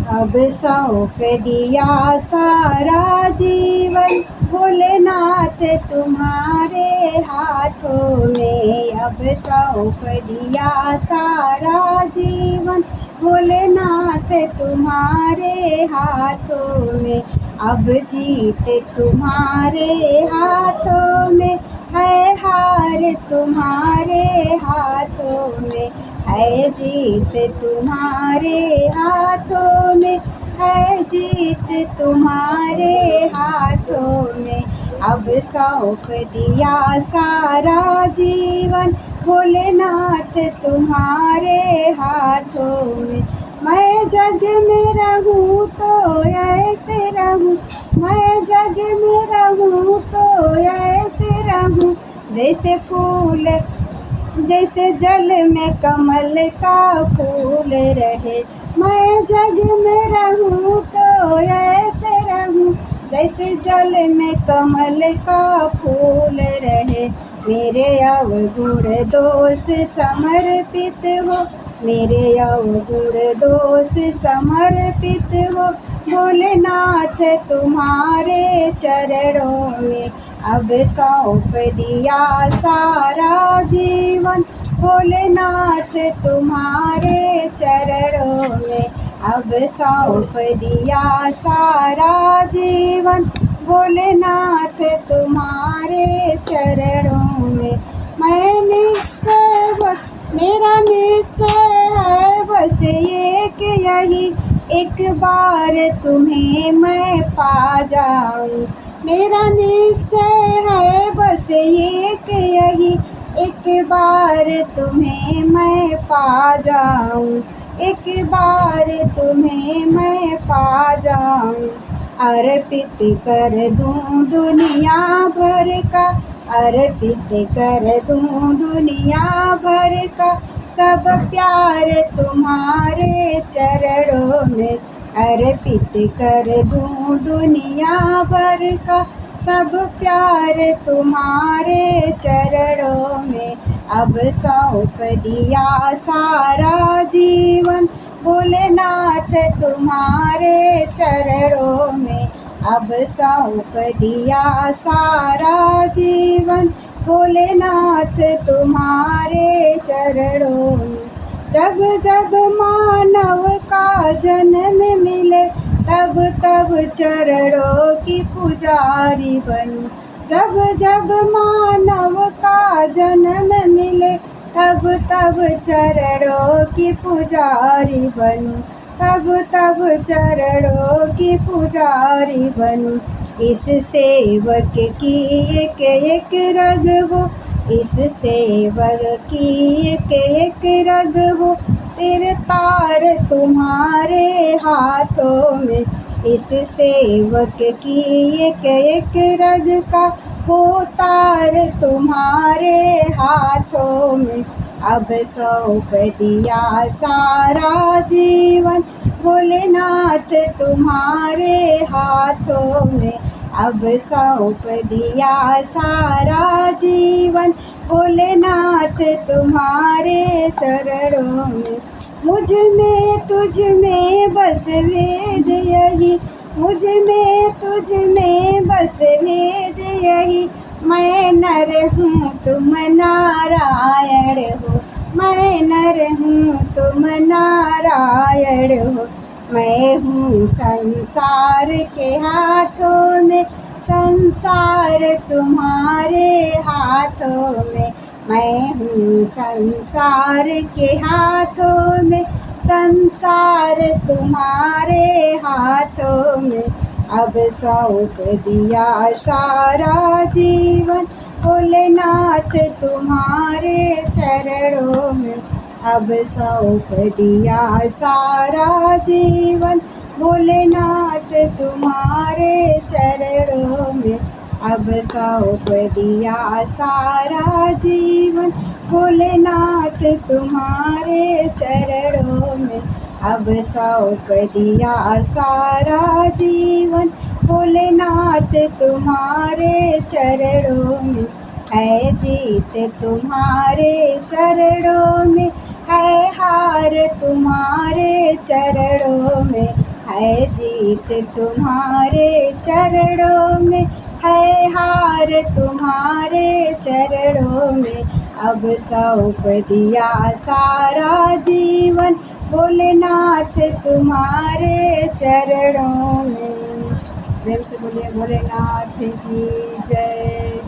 अब सौंप दिया सारा जीवन भोलेनाथ तुम्हारे हाथों में। अब सौंप दिया सारा जीवन भोलेनाथ तुम्हारे हाथों में। अब जीत तुम्हारे हाथों में है, हार तुम्हारे हाथों में है, जीत तुम्हारे हाथों में है, जीत तुम्हारे हाथों में। अब सौंप दिया सारा जीवन भोलेनाथ तुम्हारे हाथों में। मैं जग में रहूं तो ऐसे रहूं, मैं जग में रहूं तो ऐसे रहूं, जैसे फूल, जैसे जल में कमल का फूल रहे। मैं जग में रहूं तो ऐसे रहूं, जैसे जल में कमल का फूल रहे। मेरे अवगुण दोष समर्पित हो, मेरे अवगुण दोष समर्पित हो भोलेनाथ तुम्हारे चरणों में। अब सौंप दिया सारा जीवन भोलेनाथ तुम्हारे चरणों में। अब सौंप दिया सारा जीवन भोलेनाथ तुम्हारे चरणों में। मैं निश्चय बस, मेरा निश्चय है बस एक यही, एक बार तुम्हें मैं पा जाऊं। मेरा निश्चय है बस एक यही, एक बार तुम्हें मैं पा जाऊं, एक बार तुम्हें मैं पा जाऊं। अर्पित कर दूं दुनिया भर का, अर्पित कर दूं दुनिया भर का सब प्यार तुम्हारे चरणों में। अर्पित कर दूं दुनिया भर का सब प्यार तुम्हारे चरणों में। अब सौंप दिया सारा जीवन भोलेनाथ तुम्हारे चरणों में। अब सौंप दिया सारा जीवन भोलेनाथ तुम्हारे चरणों में। जब जब मानव का जन्म मिले, तब तब चरणों की पुजारी बनूं। जब जब मानव का जन्म मिले, तब तब चरणों की पुजारी बनूं, तब तब चरणों की पुजारी बनूं। इस सेवक की एक एक रग हो, इस सेवक की एक एक रग हो, फिर तार तुम्हारे हाथों में। इस सेवक की एक एक रग का हो तार तुम्हारे हाथों में। अब सौंप दिया सारा जीवन भोलेनाथ तुम्हारे हाथों में। अब सौंप दिया सारा जीवन भोलेनाथ तुम्हारे चरणों में। मुझ में तुझ में बस वेद यही, मुझ में तुझ में बस वेद यही। मैं नर हूँ तुम नारायण हो, मैं नर हूँ तुम नारायण हो। मैं हूँ संसार के हाथों में, संसार तुम्हारे हाथों में। मैं हूँ संसार के हाथों में, संसार तुम्हारे हाथों में। अब सौंप दिया सारा जीवन भोलेनाथ तुम्हारे चरणों में। अब सौंप दिया सारा जीवन भोलेनाथ तुम्हारे चरणों में। अब सौंप दिया सारा जीवन भोलेनाथ तुम्हारे चरणों में। अब सौंप दिया सारा जीवन भोलेनाथ तुम्हारे चरणों में। है जीत तुम्हारे चरणों में, है हार तुम्हारे चरणों में। है जीत तुम्हारे चरणों में, है हार तुम्हारे चरणों में। अब सौंप दिया सारा जीवन भोलेनाथ तुम्हारे चरणों में। प्रेम से बोलिए भोलेनाथ की जय।